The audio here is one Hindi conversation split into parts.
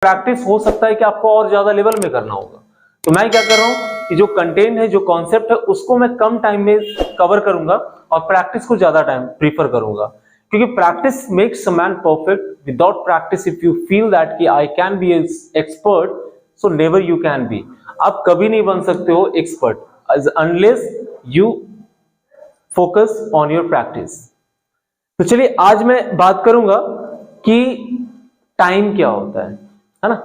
प्रैक्टिस हो सकता है कि आपको और ज्यादा लेवल में करना होगा। तो मैं क्या कर रहा हूं कि जो कंटेंट है, जो कॉन्सेप्ट है, उसको मैं कम टाइम में कवर करूंगा और प्रैक्टिस को ज्यादा टाइम प्रीफर करूंगा, क्योंकि practice makes a man perfect. Without practice if you feel that कि I can be expert, so never you can be. आप कभी नहीं बन सकते हो expert unless you focus on your practice. तो चलिए आज मैं बात करूंगा कि टाइम क्या होता है ना।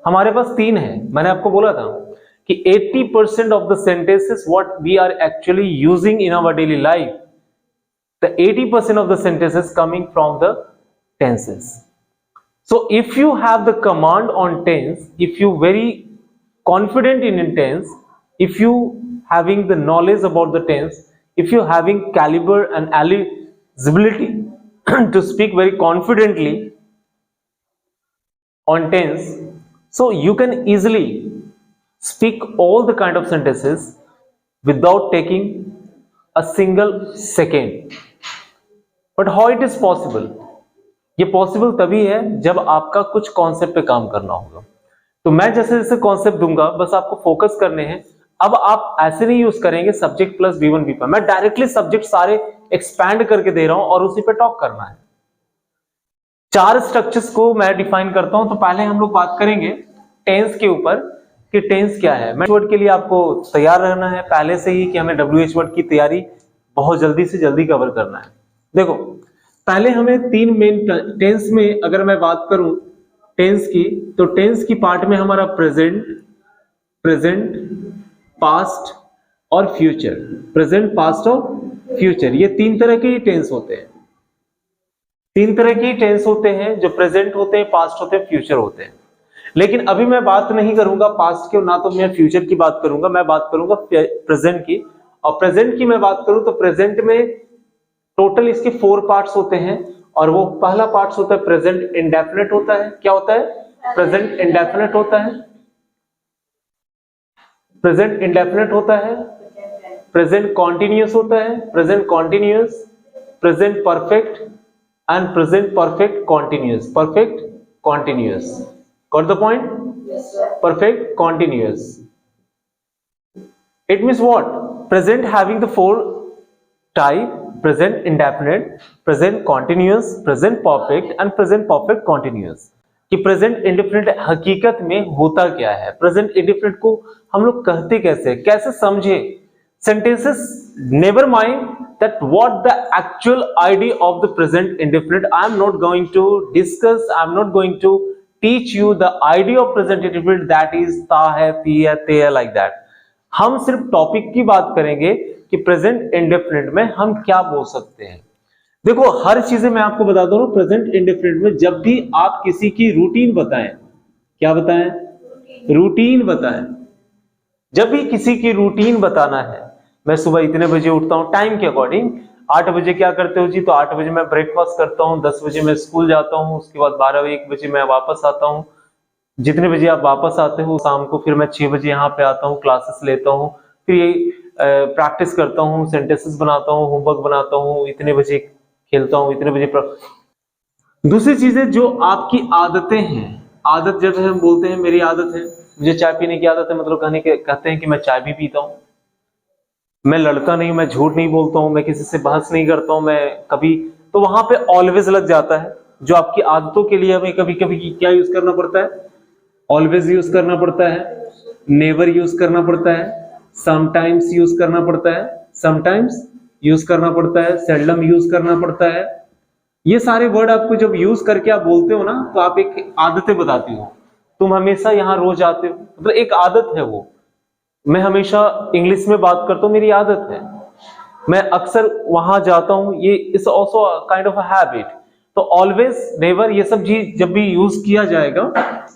हमारे पास 3 है, मैंने आपको बोला था कि 80% of the sentences what we are actually using in our daily life, the 80% of the sentences coming from the tenses. So if you have the command on tense, if you very confident in tense, if you having the knowledge about the tense, if you having caliber and eligibility to speak very confidently on tense, so you can easily speak all the kind of sentences without taking a single second. But how it is possible? ये पॉसिबल तभी है जब आपका कुछ कॉन्सेप्ट पे काम करना होगा। तो मैं जैसे जैसे कॉन्सेप्ट दूंगा, बस आपको फोकस करने हैं। अब आप ऐसे नहीं यूज करेंगे सब्जेक्ट प्लस V1 V5, मैं डायरेक्टली सब्जेक्ट सारे एक्सपैंड करके दे रहा हूं और उसी पे टॉक करना है। 4 स्ट्रक्चर्स को मैं डिफाइन करता हूं। तो पहले हम लोग बात करेंगे टेंस के ऊपर कि टेंस क्या है। मैं वर्ड के लिए आपको तैयार रहना है पहले से ही कि हमें WH वर्ड की तैयारी बहुत जल्दी से जल्दी कवर करना है। देखो, पहले हमें 3 मेन टेंस में अगर मैं बात करूं टेंस की, तो टेंस की पार्ट में हमारा प्रेजेंट, पास्ट और फ्यूचर। प्रेजेंट, पास्ट और फ्यूचर, ये 3 तरह के टेंस होते हैं। 3 तरह के टेंस होते हैं, जो प्रेजेंट होते हैं, पास्ट होते हैं, फ्यूचर होते हैं। लेकिन अभी मैं बात नहीं करूंगा पास्ट की, ना तो मैं फ्यूचर की बात करूंगा, मैं बात करूंगा प्रेजेंट की। और प्रेजेंट की मैं बात करूं तो प्रेजेंट में टोटल इसके 4 पार्ट्स होते हैं। और वो पहला पार्ट होता है प्रेजेंट इंडेफिनिट होता है। क्या होता है? प्रेजेंट इंडेफिनिट होता है। प्रेजेंट इंडेफिनिट होता है। प्रेजेंट कॉन्टिन्यूअस होता है। Present continuous, present perfect and present perfect continuous. Perfect continuous, got the point? Perfect continuous, it means what? Present having the 4 type: present indefinite, present continuous, present perfect and present perfect continuous। कि present indefinite हकीकत में होता क्या है, present indefinite को हम लोग कहते कैसे समझे। sentences never mind that what the actual idea of the present indefinite। I am not going to discuss, I am not going to teach you the idea of present indefinite, that is ता है, पी है, ते है, like that। हम सिर्फ टॉपिक की बात करेंगे कि प्रेजेंट इंडेफिनिट में हम क्या बोल सकते हैं। देखो, हर चीजें मैं आपको बता दूं, प्रेजेंट इंडेफिनिट में जब भी आप किसी की रूटीन बताएं, क्या बताएं? रूटीन बताएं। जब भी किसी की रूटीन बताना है, मैं सुबह इतने बजे उठता हूं टाइम के अकॉर्डिंग, 8 बजे क्या करते हो जी? तो 8 बजे मैं ब्रेकफास्ट करता हूं, 10 बजे मैं स्कूल जाता हूं, उसके बाद 12-1 बजे मैं वापस आता हूं। जितने बजे आप वापस आते हो शाम को, फिर मैं 6 बजे यहाँ पे आता हूँ, क्लासेस लेता हूँ, फिर ये प्रैक्टिस करता हूँ, सेंटेंसेस बनाता हूँ, होमवर्क बनाता हूँ, इतने बजे खेलता हूँ, इतने बजे दूसरी चीजें जो आपकी आदतें हैं, आदत जब हम बोलते हैं मेरी आदत है, मुझे चाय पीने की आदत है, मतलब कहते हैं कि मैं चाय भी पीता हूँ, मैं लड़ता नहीं, मैं झूठ नहीं बोलता हूँ, मैं किसी से बहस नहीं करता हूँ, मैं कभी, तो वहां पे ऑलवेज लग जाता है। जो आपकी आदतों के लिए हमें कभी कभी क्या यूज करना पड़ता है? ऑलवेज यूज करना पड़ता है, नेवर यूज करना पड़ता है, समटाइम्स यूज करना पड़ता है, समटाइम्स यूज करना पड़ता है, सेल्डम यूज करना पड़ता है। ये सारे वर्ड आपको जब यूज करके आप बोलते हो ना, तो आप एक आदतें बताती हो। तुम हमेशा यहाँ रोज आते हो, मतलब एक आदत है वो। मैं हमेशा इंग्लिश में बात करता हूँ, मेरी आदत है। मैं अक्सर वहां जाता हूँ, ये is also kind of a habit. तो ऑलवेज, नेवर, ये सब चीज जब भी यूज किया जाएगा,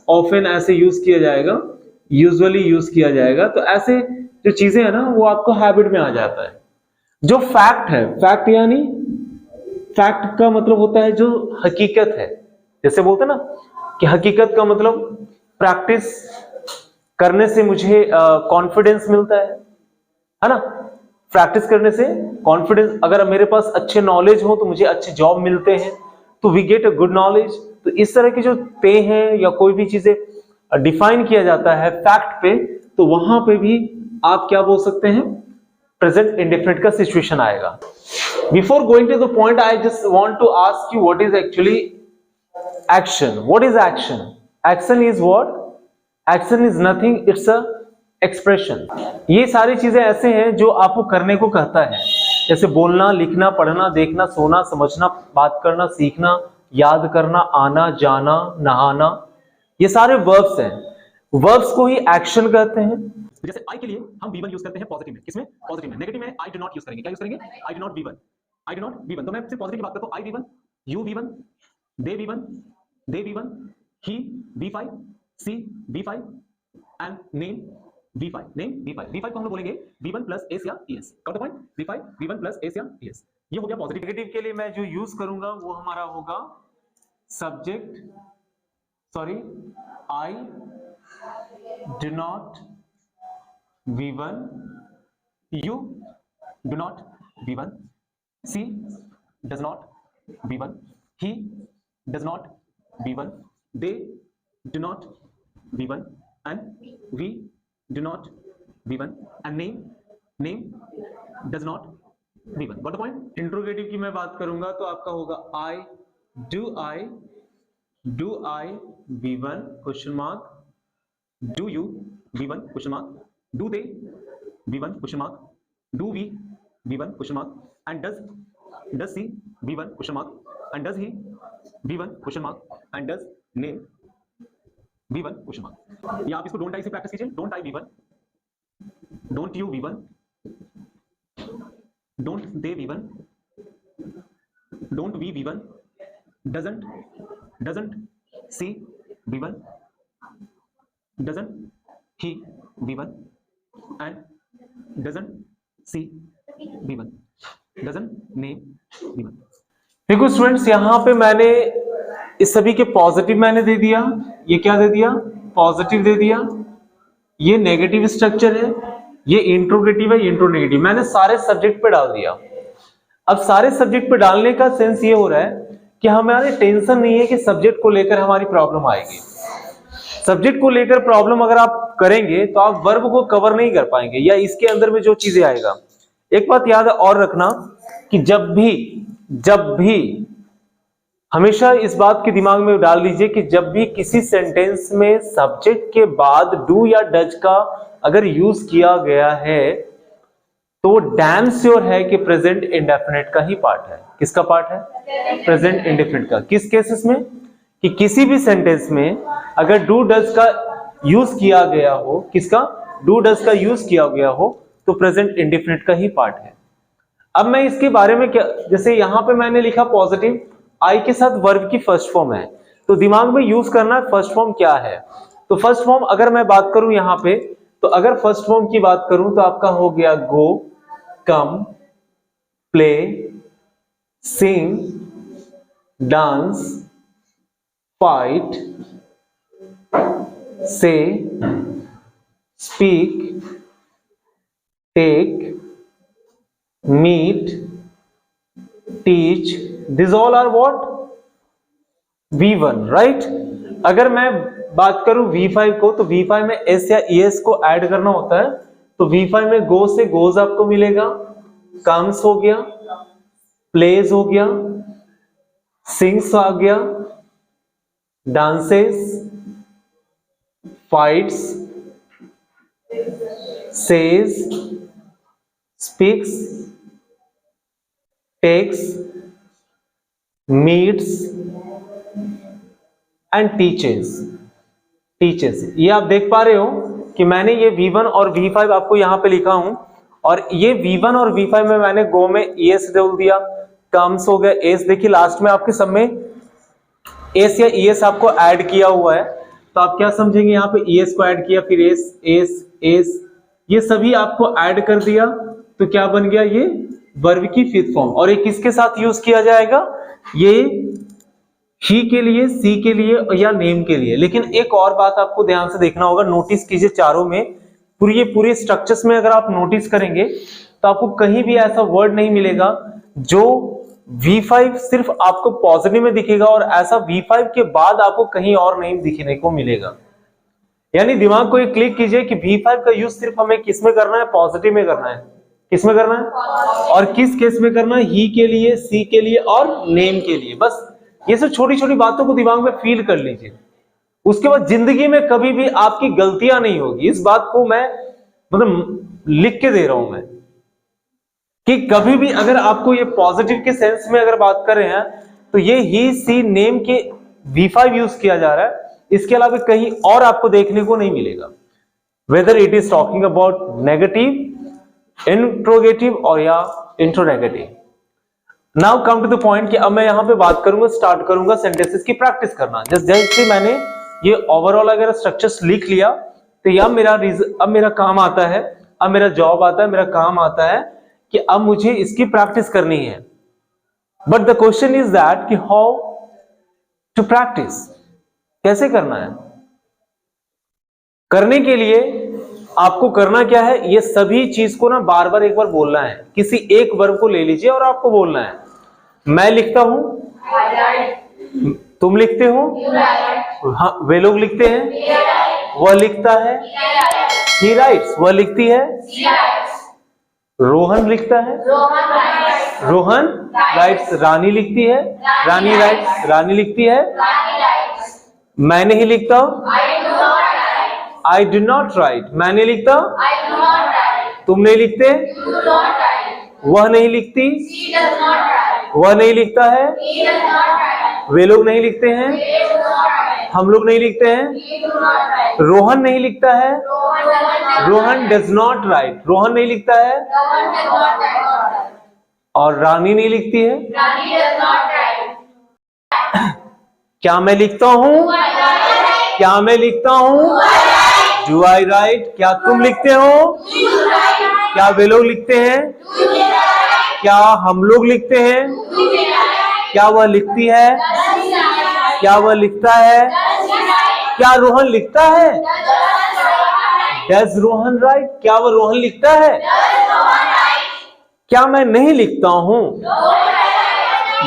ऑफन ऐसे यूज किया जाएगा, यूजुअली यूज किया जाएगा, तो ऐसे जो चीजें है ना, वो आपको हैबिट में आ जाता है। जो फैक्ट है, फैक्ट यानी, फैक्ट का मतलब होता है जो हकीकत है। जैसे बोलते हैं ना कि हकीकत का मतलब प्रैक्टिस करने से मुझे कॉन्फिडेंस मिलता है ना। प्रैक्टिस करने से कॉन्फिडेंस, अगर मेरे पास अच्छे नॉलेज हो तो मुझे अच्छे जॉब मिलते हैं, तो we get a good knowledge. तो तो इस तरह के जो पे है या कोई भी चीजें डिफाइन किया जाता है फैक्ट पे, तो वहां पे भी आप क्या बोल सकते हैं, प्रेजेंट इंडेफिनिट का सिचुएशन आएगा। Before going to the point I just want to ask you what is actually action. What is action? Action is what? Action is nothing, it's a expression. ये सारी चीजें ऐसे हैं जो आपको करने को कहता है, जैसे बोलना, लिखना, पढ़ना, देखना, सोना, समझना, बात करना, सीखना, याद करना, आना, जाना, नहाना, ये सारे वर्ब्स हैं। वर्ब्स को ही एक्शन कहते हैं। जैसे आई के लिए हम V1 यूज करते हैं पॉजिटिव में, किसमें? पॉजिटिव में। नेगेटिव में आई डू नॉट यूज करेंगे। क्या यूज करेंगे? I do not V1। I do not V1। तो मैं सिर्फ पॉजिटिव की बात करता हूं, I V1, you V1, they V1, they V1, he V5, she V5 and name V5, name V5। V5 को हम लोग बोलेंगे V1 प्लस एस या ES। Got the point? V5 V1 plus S या ES। ये हो गया पॉजिटिव। नेगेटिव के लिए मैं जो यूज करूंगा वो हमारा होगा subject, sorry, I do not V1, you do not V1, she does not V1, he does not V1, they do not V1 and we do not V1 and name does not V1। Got the point? Interrogative की मैं बात करूंगा तो आपका होगा I do I V1 question mark, do you V1 question mark, do they V1 question mark, do we V1 question mark, and does she V1 question mark, and does he V1 question mark, and does name V1 question mark। या आप इसको don't I से प्रैक्टिस कीजिए। don't I V1, don't you V1, don't they V1, don't we V1, doesn't she V1, doesn't he V1 and doesn't see V1, doesn't name V1। देखो स्टूडेंट्स, यहां पे मैंने इस सभी के पॉजिटिव मैंने दे दिया, ये क्या दे दिया? पॉजिटिव दे दिया। ये नेगेटिव स्ट्रक्चर है, ये इंट्रोगेटिव है, इंट्रोनेगेटिव, मैंने सारे सब्जेक्ट पे डाल दिया। अब सारे सब्जेक्ट पे डालने का सेंस ये हो रहा है कि हमारी टेंशन नहीं है कि सब्जेक्ट को लेकर हमारी प्रॉब्लम आएगी। सब्जेक्ट को लेकर प्रॉब्लम अगर आप करेंगे तो आप वर्ब को कवर नहीं कर पाएंगे, या इसके अंदर में जो चीजें आएगा। एक बात याद और रखना कि जब भी हमेशा इस बात के दिमाग में डाल लीजिए कि जब भी किसी सेंटेंस में सब्जेक्ट के बाद डू या डज का अगर यूज किया गया है तो डैम श्योर है कि प्रेजेंट इंडेफिनिट का ही पार्ट है। किसका पार्ट है? प्रेजेंट इंडेफिनिट का। किस केसेस में? कि किसी भी सेंटेंस में अगर डू डज का यूज किया गया हो, किसका? डू डज का यूज किया गया हो, तो प्रेजेंट इंडेफिनिट का ही पार्ट है। अब मैं इसके बारे में क्या, जैसे यहां पे मैंने लिखा पॉजिटिव, आई के साथ वर्ब की फर्स्ट फॉर्म है, तो दिमाग में यूज करना फर्स्ट फॉर्म क्या है। तो फर्स्ट फॉर्म अगर मैं बात करूं यहां पे, तो अगर फर्स्ट फॉर्म की बात करूं तो आपका हो गया go, come, play, sing, dance, fight, say, speak, take, meet, teach, this all are what? V1, right. अगर मैं बात करूं V5 को, तो V5 में S या ES को ऐड करना होता है, तो V5 में गो से गोज आपको मिलेगा, कम्स हो गया, प्लेज हो गया, सिंग्स आ गया, dances, fights, says, speaks, takes, meets and teaches. ये आप देख पा रहे हो कि मैंने ये V1 और V5 आपको यहां पे लिखा हूं, और ये V1 और V5 में मैंने गो में ES जोड़ दिया, कम्स हो गया एस। देखिए लास्ट में आपके सब में एस या ES आपको ऐड किया हुआ है, तो आप क्या समझेंगे? यहाँ पे ES को ऐड किया, फिर एस, ये सभी आपको ऐड कर दिया, तो क्या बन गया? ये वर्ब की फिफ्थ फॉर्म। और ये किसके साथ यूज किया जाएगा? ये ही के लिए, सी के लिए या नेम के लिए। लेकिन एक और बात आपको ध्यान से देखना होगा, नोटिस कीजिए चारों में, पूरे स्ट्रक्चर्स में अगर आप नोटिस करेंगे तो आपको कहीं भी ऐसा वर्ड नहीं मिलेगा जो V5 सिर्फ आपको पॉजिटिव में दिखेगा और ऐसा V5 के बाद आपको कहीं और नहीं दिखने को मिलेगा। यानी दिमाग को ये क्लिक कीजिए कि V5 का यूज सिर्फ हमें किस में करना है, पॉजिटिव में करना है। किस में करना है और किस केस में करना है, ही के लिए, सी के लिए और नेम के लिए। बस ये सब छोटी छोटी बातों को दिमाग में फील कर लीजिए। उसके बाद जिंदगी में कभी भी आपकी गलतियां नहीं होगी। इस बात को मैं मतलब लिख के दे रहा हूं मैं कि कभी भी अगर आपको ये पॉजिटिव के सेंस में अगर बात कर रहे हैं तो ये ही, सी, नेम के V5 यूज किया जा रहा है। इसके अलावा कहीं और आपको देखने को नहीं मिलेगा, whether it is talking about negative, interrogative और या interronegative. Now come to the point कि अब मैं यहां पे बात करूंगा, स्टार्ट करूंगा सेंटेंसेस की प्रैक्टिस करना। जैसे मैंने ये ओवरऑल अगर स्ट्रक्चर्स लिख लिया तो यह अब मेरा काम आता है, अब मेरा जॉब आता है, मेरा काम आता है कि अब मुझे इसकी प्रैक्टिस करनी है। But the question is that कि हाउ टू प्रैक्टिस, कैसे करना है। करने के लिए आपको करना क्या है, ये सभी चीज को ना बार बार एक बार बोलना है। किसी एक वर्ब को ले लीजिए और आपको बोलना है। मैं लिखता हूं, तुम लिखते हो, हाँ वे लोग लिखते हैं, वह लिखता है, he writes, वह लिखती है, रोहन लिखता है, रोहन राइट्स, रानी लिखती है, रानी राइट्स, रानी लिखती है। मैं नहीं लिखता, I do not write, मैं नहीं लिखता, तुम नहीं लिखते, वह नहीं लिखती, वह नहीं लिखता है, वे लोग नहीं लिखते हैं, हम लोग नहीं लिखते हैं, रोहन नहीं लिखता है, Rohan does not right, Rohan नहीं लिखता है, और रानी नहीं लिखती है। क्या मैं लिखता हूं, क्या मैं लिखता हूं, डू आई राइट, क्या तुम लिखते हो, क्या वे लोग लिखते हैं, क्या हम लोग लिखते हैं, क्या वह लिखती है, क्या वह लिखता है, क्या रोहन लिखता है, डज रोहन राइट, क्या वह रोहन लिखता है। क्या मैं नहीं लिखता हूं,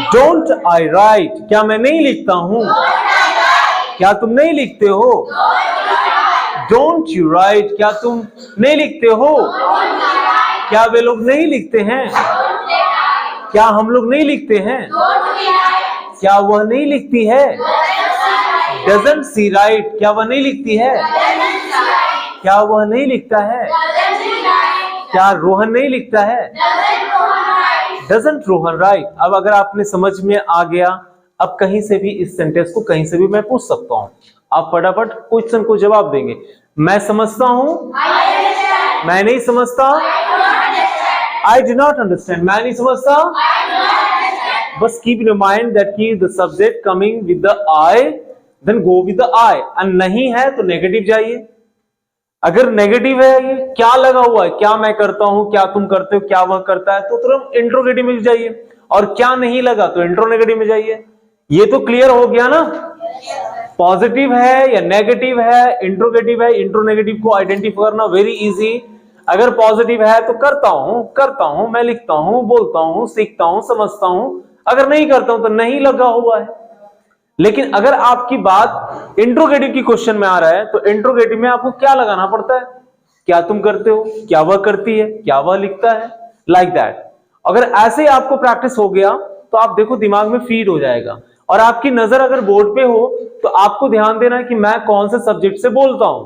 डोंट आई राइट, क्या मैं नहीं लिखता हूं, क्या तुम नहीं लिखते हो, डोंट यू राइट, क्या तुम नहीं लिखते हो, क्या वे लोग नहीं लिखते हैं, क्या हम लोग नहीं लिखते हैं, क्या वह नहीं लिखती है, डजंट सी राइट, क्या वह नहीं लिखती है, क्या वह नहीं लिखता है, क्या रोहन नहीं लिखता है, डजंट रोहन राइट। अब अगर आपने समझ में आ गया, अब कहीं से भी इस सेंटेंस को कहीं से भी मैं पूछ सकता हूं, आप फटाफट क्वेश्चन को जवाब देंगे। मैं समझता हूं, मैं नहीं समझता, आई डू नॉट अंडरस्टैंड, मैं नहीं समझता। बस कीप इन माइंड दैट की the subject coming with the I, then go with the I, and नहीं है तो नेगेटिव जाइए। अगर नेगेटिव है, ये क्या लगा हुआ है, क्या मैं करता हूं, क्या तुम करते हो, क्या वह करता है, तो तुरंत इंट्रोगेटिव में जाइए, और क्या नहीं लगा तो इंट्रोनेगेटिव में जाइए। ये तो क्लियर हो गया ना, पॉजिटिव है या नेगेटिव है, इंट्रोगेटिव है, इंट्रोनेगेटिव को आइडेंटिफाई करना वेरी इजी। अगर पॉजिटिव है तो करता हूं, मैं लिखता हूं, बोलता हूं, सीखता हूं, समझता हूं। अगर नहीं करता हूं तो नहीं लगा हुआ है। लेकिन अगर आपकी बात इंट्रोगेटिव की क्वेश्चन में आ रहा है तो इंट्रोगेटिव में आपको क्या लगाना पड़ता है, क्या तुम करते हो, क्या वह करती है, क्या वह लिखता है, लाइक दैट। अगर ऐसे आपको प्रैक्टिस हो गया तो आप देखो दिमाग में फीड हो जाएगा। और आपकी नजर अगर बोर्ड पे हो तो आपको ध्यान देना है कि मैं कौन से सब्जेक्ट से बोलता हूं।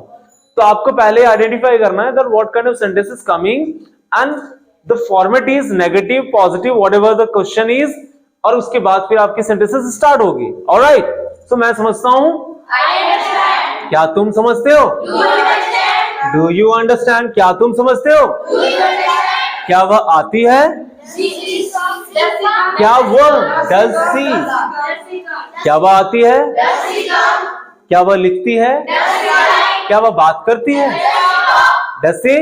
तो आपको पहले आइडेंटिफाई करना है that what kind of sentence is coming and the format is negative, positive, whatever the question is, और उसके बाद फिर आपकी सेंटेंसेस स्टार्ट होगी। ऑलराइट, सो मैं समझता हूं, क्या तुम समझते हो, डू यू अंडरस्टैंड, क्या तुम समझते हो, क्या वह आती है, क्या वह डज सी, क्या वह आती है, क्या वह लिखती है, क्या वह बात करती है, डज सी,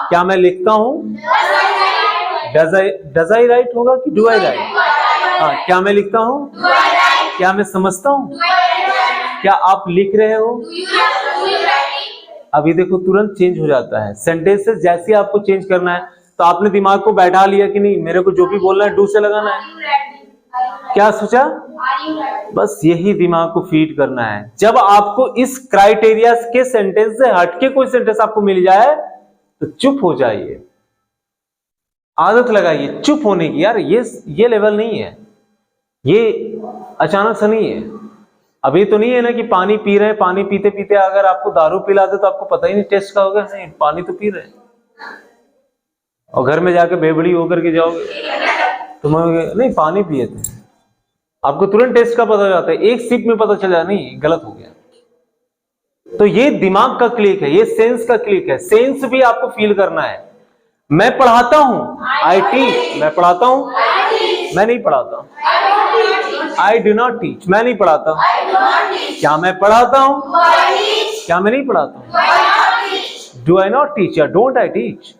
क्या मैं लिखता हूं, डज आई राइट होगा कि डू आई राइट, हाँ क्या मैं लिखता हूं, क्या मैं समझता हूं, क्या आप लिख रहे हो। अभी देखो तुरंत चेंज हो जाता है सेंटेंसेस। जैसे आपको चेंज करना है तो आपने दिमाग को बैठा लिया कि नहीं, मेरे को जो भी बोलना है डू से लगाना है। क्या सोचा? बस यही दिमाग को फीड करना है। जब आपको इस क्राइटेरिया के सेंटेंस से हटके कोई सेंटेंस आपको मिल जाए तो चुप हो जाइए, आदत लगाइए चुप होने की। यार ये लेवल नहीं है, ये अचानक से नहीं है। अभी तो नहीं है ना कि पानी पी रहे हैं, पानी पीते पीते अगर आपको दारू पिला दे तो आपको पता ही नहीं टेस्ट का होगा। नहीं, पानी तो पी रहे हैं और घर में जाके बेबड़ी होकर के जाओगे तो नहीं पानी पिए थे, आपको तुरंत टेस्ट का पता हो जाता है, एक सिप में पता चल जाए नहीं गलत हो गया। तो ये दिमाग का क्लिक है, ये सेंस का क्लिक है। सेंस भी आपको फील करना है। मैं पढ़ाता हूं, आई टीच, मैं पढ़ाता हूं, मैं नहीं पढ़ाता। आई डू नॉट टीच, मैं नहीं पढ़ाता। क्या मैं पढ़ाता हूं? क्या मैं नहीं पढ़ाता हूं? डू आई नॉट टीच या डोंट आई टीच?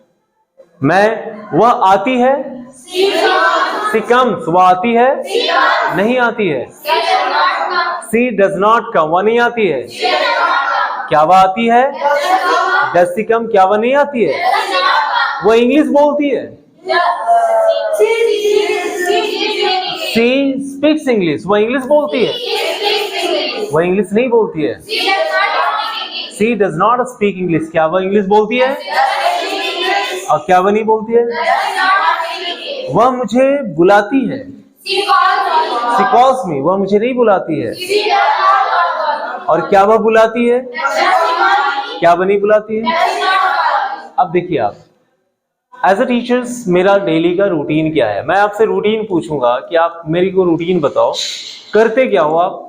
मैं, वह आती है, सी कम्स, वह आती है, नहीं आती है। सी डज नॉट कम, वह नहीं आती है। क्या वह आती है? डज सी कम, क्या वह नहीं आती है? वह इंग्लिश बोलती है। सी स्पीक्स इंग्लिश, वह इंग्लिश बोलती है। वह इंग्लिश नहीं बोलती है। सी डज नॉट स्पीक इंग्लिश, क्या वह इंग्लिश बोलती है? और क्या वह नहीं बोलती है? वह मुझे बुलाती है। सी कॉल्स मी, वह मुझे नहीं बुलाती है। और क्या वह बुलाती है? क्या वह नहीं बुलाती है? अब देखिए आप एज अ टीचर्स मेरा डेली का रूटीन क्या है। मैं आपसे रूटीन पूछूंगा कि आप मेरी को रूटीन बताओ, करते क्या हो आप?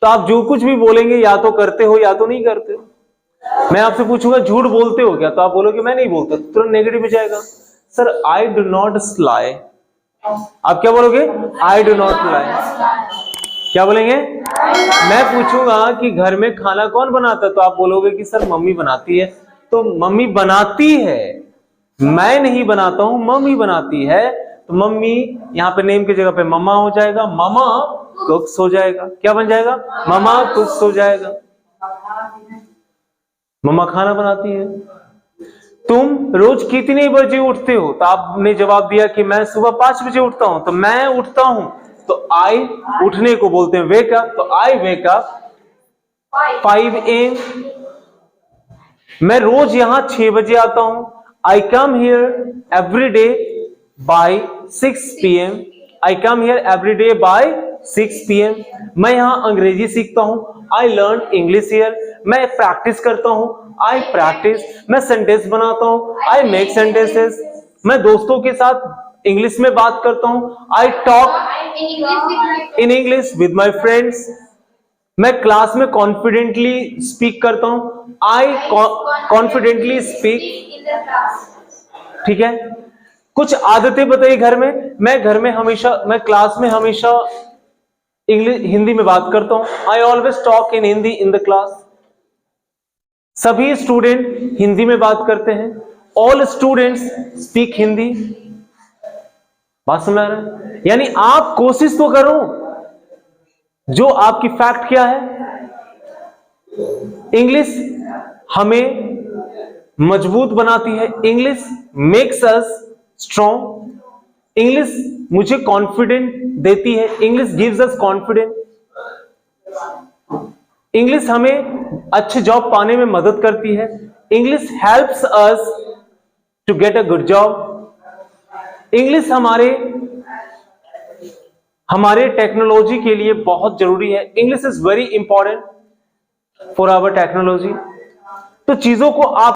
तो आप जो कुछ भी बोलेंगे या तो करते हो या तो नहीं करते हो। मैं आपसे पूछूंगा झूठ बोलते हो क्या, तो आप बोलोगे मैं नहीं बोलता, तुरंत नेगेटिव हो जाएगा। Sir I do not lie, आप क्या बोलोगे? आई डू नॉट लाई। क्या बोलेंगे? मैं पूछूंगा कि घर में खाना कौन बनाता है, तो आप बोलोगे कि सर मम्मी बनाती है। तो मम्मी बनाती है, मैं नहीं बनाता हूं, मम्मी बनाती है। तो मम्मी यहाँ पे नेम की जगह पे मम्मा हो जाएगा, मम्मा कुक्स हो जाएगा। क्या बन जाएगा? मम्मा कुक्स हो जाएगा। मम्मा खाना बनाती है। तुम रोज कितने बजे उठते हो? तो आपने जवाब दिया कि मैं सुबह 5 बजे उठता हूं। तो मैं उठता हूं तो आई उठने को बोलते हैं वेक अप, तो आई वेक अप 5 AM। मैं रोज यहां 6 बजे आता हूं। I come here every day by 6 PM। I come here every day by 6 PM। मैं यहां अंग्रेजी सीखता हूं। I learn English here. मैं प्रैक्टिस करता हूं। I practice. मैं सेंटेंस बनाता हूं। I make sentences. मैं दोस्तों के साथ इंग्लिश में बात करता हूं। I talk in English with my friends. मैं क्लास में कॉन्फिडेंटली स्पीक करता हूं। I confidently speak. ठीक है, कुछ आदतें बताइए घर में। मैं घर में हमेशा, मैं क्लास में हमेशा इंग्लिश हिंदी में बात करता हूं। I always talk in Hindi in the class. सभी स्टूडेंट हिंदी में बात करते हैं। All students speak Hindi. बात समझ रहे हैं? यानी आप कोशिश तो करो। जो आपकी फैक्ट क्या है? इंग्लिश हमें मजबूत बनाती है। English makes us strong. English मुझे कॉन्फिडेंट देती है। English gives us confident. English हमें अच्छे जॉब पाने में मदद करती है। English helps us to get a good job. English हमारे टेक्नोलॉजी के लिए बहुत जरूरी है। English is very important for our technology. तो चीजों को आप